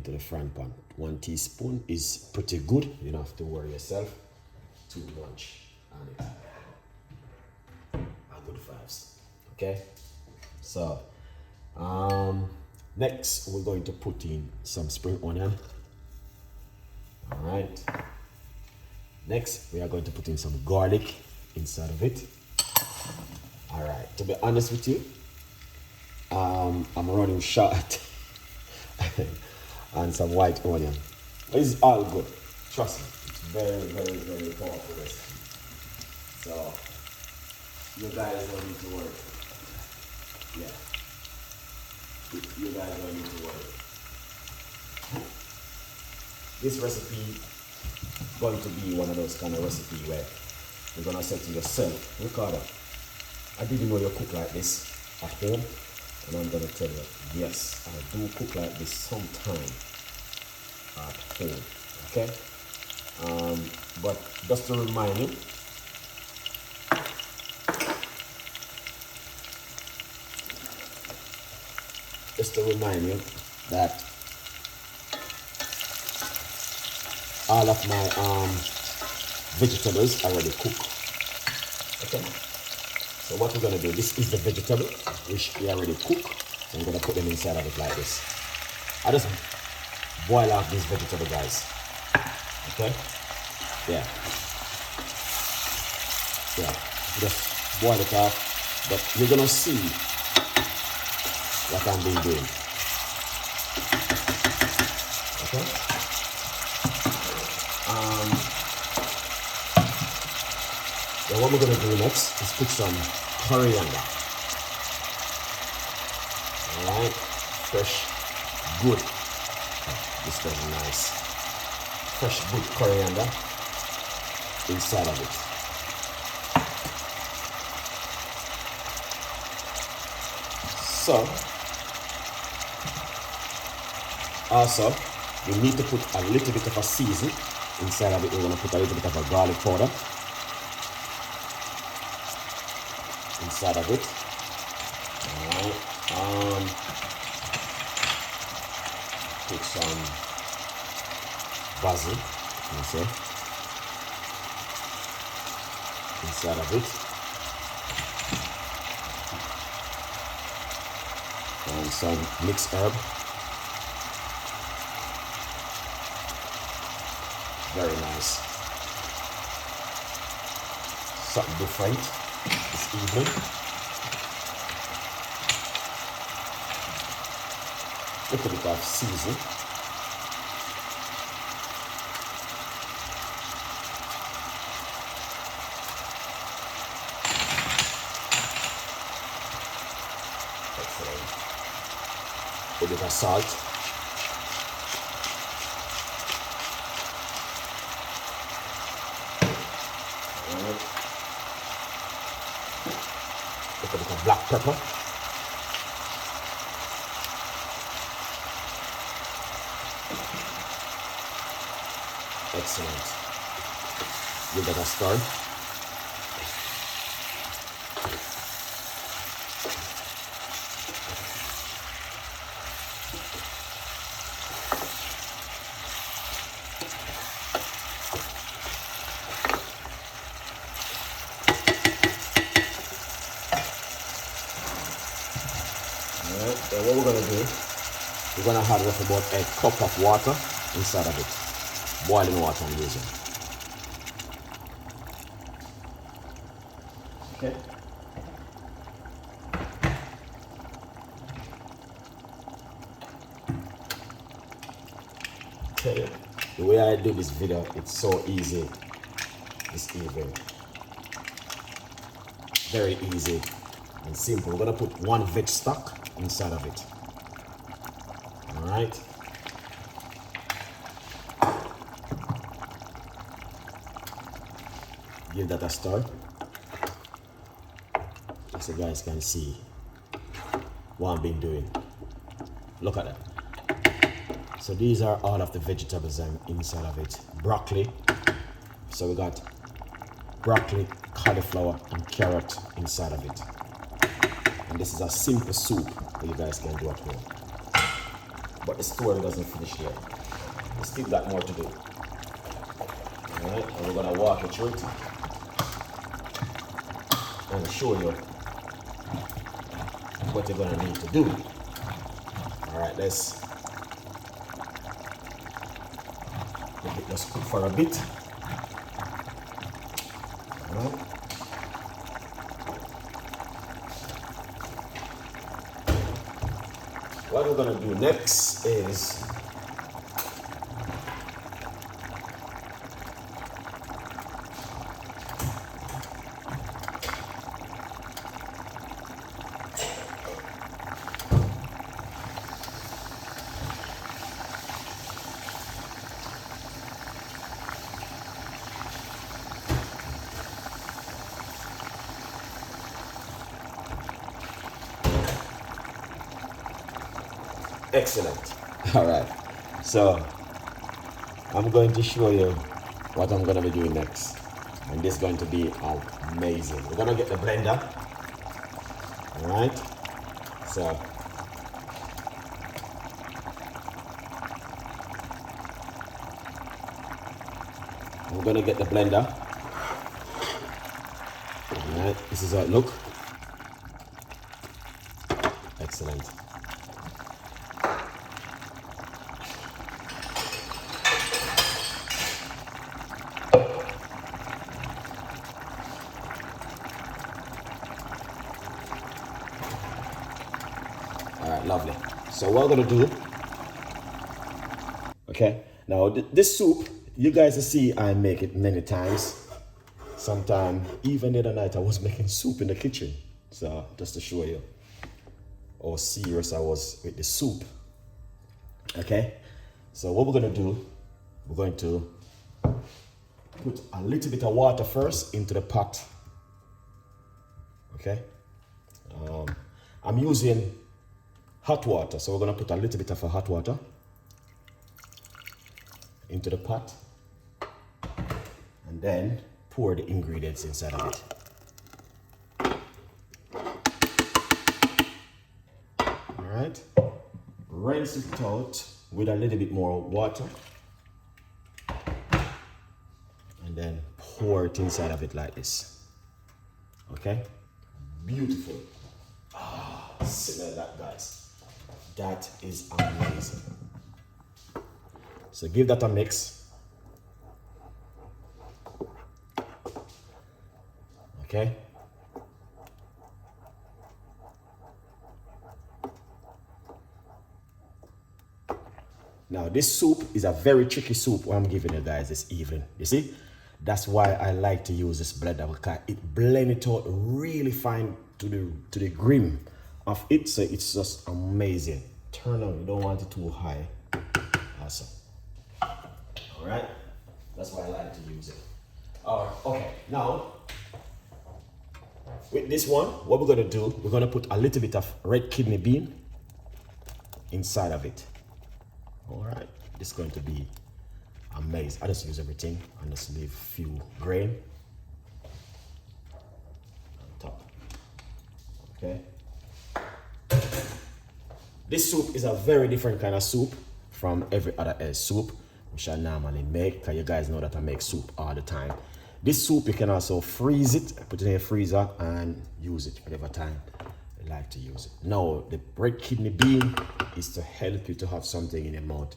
into the frying pan. 1 teaspoon is pretty good. You don't have to worry yourself too much on it. A good vibes. Okay? So, next we're going to put in some spring onion. Alright. Next, we are going to put in some garlic inside of it. Alright, to be honest with you, I'm running short on some white onion. It's all good. Trust me. It's very, very, very powerful recipe. So, you guys don't need to worry. Yeah. You guys don't need to worry. This recipe is going to be one of those kind of recipes where you're going to say to yourself, Ricardo, I didn't know you cook like this at home. And I'm going to tell you, yes, I do cook like this sometime at home. Okay? But just to remind you, that all of my vegetables already cooked. Okay? So what we're gonna do, this is the vegetable which we already cooked. So I'm gonna put them inside of it like this. I just boil off this vegetable, guys. Okay? Yeah. Yeah. Just boil it off. But you're gonna see what I'm doing. Okay? Then what we're gonna do next is put some coriander. Alright, fresh, good. This is nice. Fresh, good coriander inside of it. So, also, we need to put a little bit of a season inside of it. We're gonna put a little bit of a garlic powder inside of it. Alright. Put some basil, you say, inside of it. And some mixed herb. Very nice. Something different this evening. Little bit of season. Excellent. A bit of salt. A bit of black pepper. Excellent. Give that a stir. Alright, so what we're going to do, we're going to add roughly about a cup of water inside of it. Boiling water I'm using. Okay. Okay. The way I do this video, it's so easy this evening. Very easy and simple. We're gonna put one veg stock inside of it. All right. Give that a stir, so you guys can see what I've been doing. Look at that. So these are all of the vegetables inside of it. Broccoli. So we got broccoli, cauliflower, and carrot inside of it. And this is a simple soup that you guys can do at home. But the story doesn't finish there. We still got more to do. Alright, and we're gonna walk you through it and show you what you're gonna need to do. Alright, let's let it just cook for a bit. Alright. What we're gonna do next is excellent. All right, so I'm going to show you what I'm going to be doing next, and this is going to be amazing. We're going to get the blender. All right, so I'm going to get the blender. All right, this is how it looks. Excellent. Alright, lovely. So what we're gonna do, okay, now this soup, you guys will see I make it many times. Sometime, even the other night I was making soup in the kitchen. So just to show you how serious I was with the soup. Okay, so what we're gonna do, we're going to put a little bit of water first into the pot. Okay, I'm using hot water, so we're gonna put a little bit of hot water into the pot and then pour the ingredients inside of it. All right, rinse it out with a little bit more water and then pour it inside of it like this. Okay, beautiful. Smell that, guys. That is amazing. So give that a mix. Okay. Now this soup is a very tricky soup what I'm giving you guys this evening. You see? That's why I like to use this blender, because it blends it out really fine to the grim of it, so it's just amazing. Turn on, you don't want it too high. Awesome. All right, that's why I like to use it. All right, okay, now with this one, what we're gonna do, we're gonna put a little bit of red kidney bean inside of it. All right, this is going to be amazing. I just use everything and just leave a few grain on top. Okay. This soup is a very different kind of soup from every other soup which I normally make, because you guys know that I make soup all the time. This soup you can also freeze it, put it in a freezer and use it whatever time you like to use it. Now the red kidney bean is to help you to have something in your mouth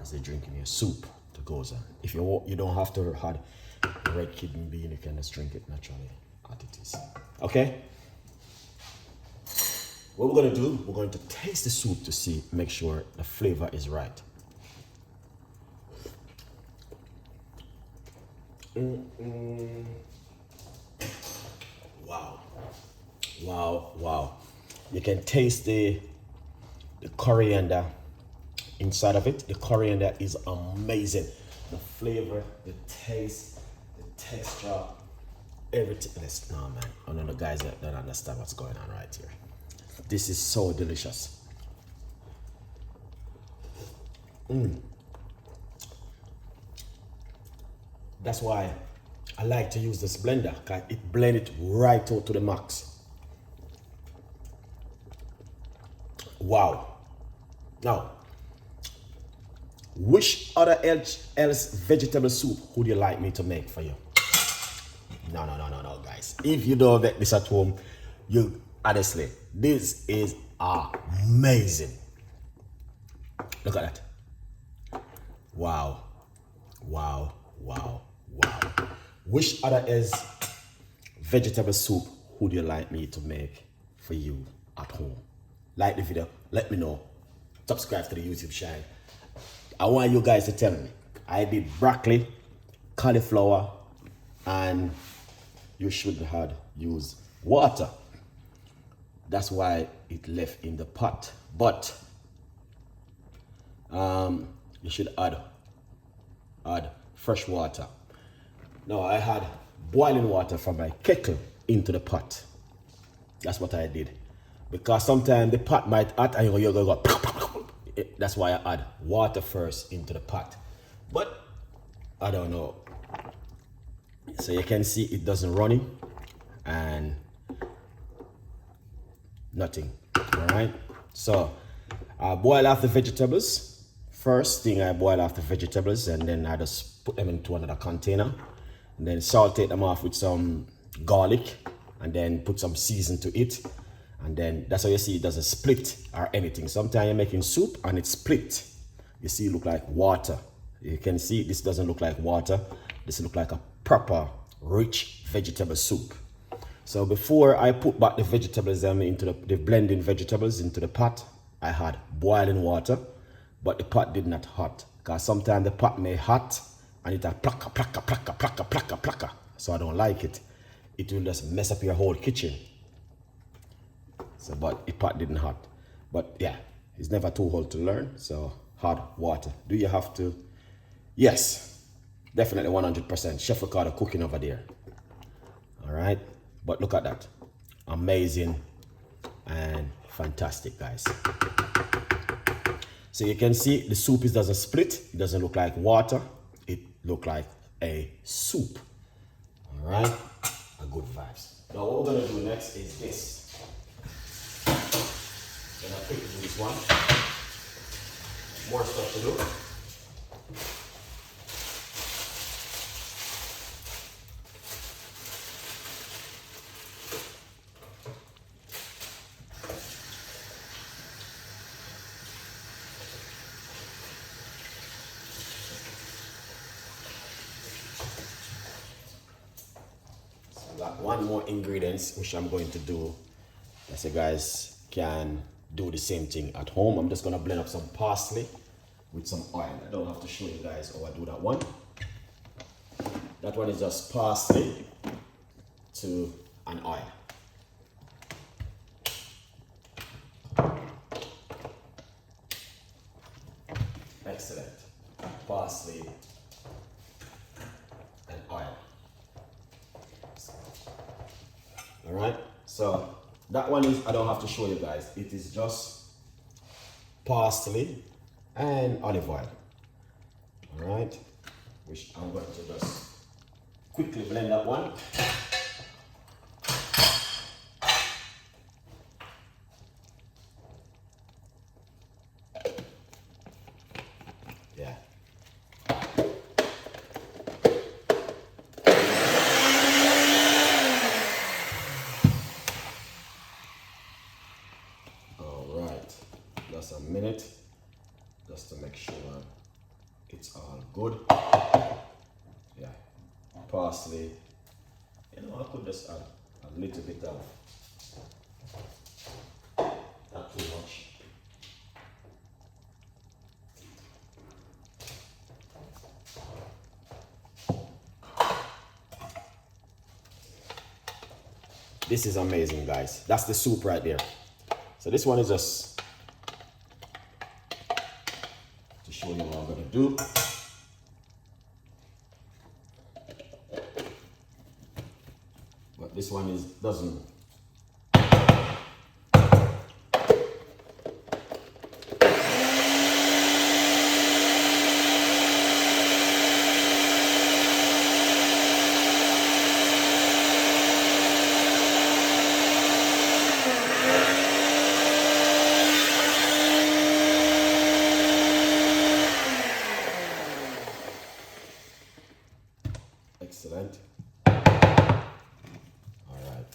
as you're drinking your soup to go on. If you don't have to have red kidney bean, you can just drink it naturally as it is. Okay? What we're going to do, we're going to taste the soup to see, make sure the flavor is right. Wow. Wow, wow. You can taste the coriander inside of it. The coriander is amazing. The flavor, the taste, the texture, everything. No, man. I know the guys that don't understand what's going on right here. This is so delicious. That's why I like to use this blender, because it blends it right out to the max. Wow. Now, Which other else vegetable soup would you like me to make for you? No, guys. If you don't make this at home, you honestly, this is amazing. Look at that. Wow. Which other else vegetable soup would you like me to make for you at home? Like the video, let me know. Subscribe to the YouTube channel. I want you guys to tell me. I did broccoli, cauliflower, and you should have used water. That's why it left in the pot. But you should add fresh water. No, I had boiling water from my kettle into the pot. That's what I did. Because sometimes the pot might hot and you're gonna go. That's why I add water first into the pot. But I don't know. So you can see it doesn't running and nothing. All right. So I boil off the vegetables. First thing I boil off the vegetables and then I just put them into another container and then sauteed them off with some garlic and then put some season to it. And then that's how you see it doesn't split or anything. Sometimes you're making soup and it's split. You see it look like water. You can see this doesn't look like water. This look like a proper rich vegetable soup. So before I put back the vegetables into the blending vegetables into the pot, I had boiling water, but the pot did not hot. Because sometimes the pot may hot and it a plaka. So I don't like it. It will just mess up your whole kitchen. So, but the pot didn't hot. But yeah, it's never too old to learn. So hot water. Do you have to? Yes, definitely 100%. Chef Ricardo cooking over there. All right. But look at that. Amazing and fantastic, guys. So you can see the soup doesn't split. It doesn't look like water. It look like a soup. All right. A good vibes. Now what we're going to do next is this. Then I quickly do this one. More stuff to do. So I got one more ingredients which I'm going to do. So guys can do the same thing at home. I'm just gonna blend up some parsley with some oil. I don't have to show you guys how I do that one. That one is just parsley to an oil. Excellent. Parsley and oil. All right. So that one is, I don't have to show you guys. It is just parsley and olive oil. All right. Which I'm going to just quickly blend that one. Yeah. Just a minute, just to make sure it's all good. Yeah, parsley. You know, I could just add a little bit of, not too much. This is amazing, guys. That's the soup right there. So this one is just to show you what I'm gonna do. But this one doesn't. Excellent. All right.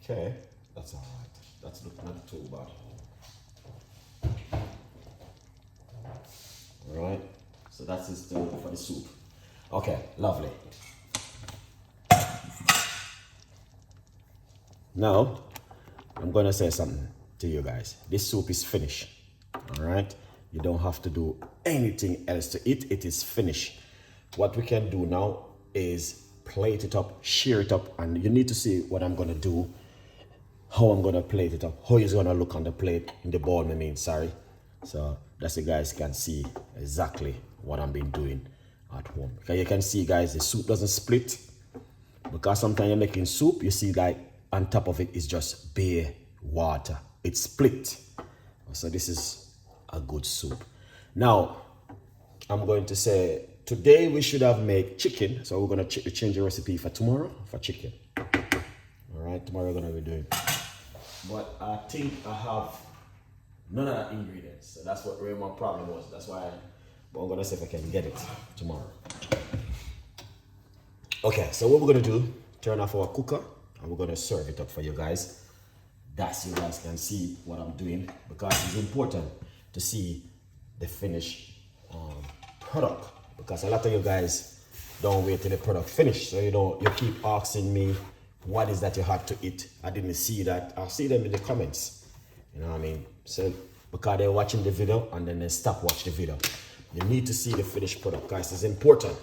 Okay, that's all right. That's not too bad. All right. So that's it for the soup. Okay, lovely. Now, I'm going to say something to you guys. This soup is finished. All right. You don't have to do anything else to it. It is finished. What we can do now is plate it up, shear it up, and you need to see what I'm going to do, how I'm going to plate it up, how it's going to look on the plate, in the bowl, I mean, sorry. So that's so you guys can see exactly what I've been doing at home. Okay, you can see, guys, the soup doesn't split, because sometimes you're making soup, you see like on top of it is just bare water. It's split. So this is a good soup. Now, I'm going to say, today we should have made chicken. So we're going to change the recipe for tomorrow for chicken. All right, tomorrow we're going to be doing. But I think I have none of the ingredients. So that's what really my problem was. That's why I'm going to see if I can get it tomorrow. Okay, so what we're going to do, turn off our cooker and we're going to serve it up for you guys. That's so you guys can see what I'm doing, because it's important to see the finished product, because a lot of you guys don't wait till the product finished. So you keep asking me what is that you had to eat. I didn't see that. I'll see them in the comments. You know what I mean? So because they're watching the video and then they stop watching the video. You need to see the finished product, guys. It's important.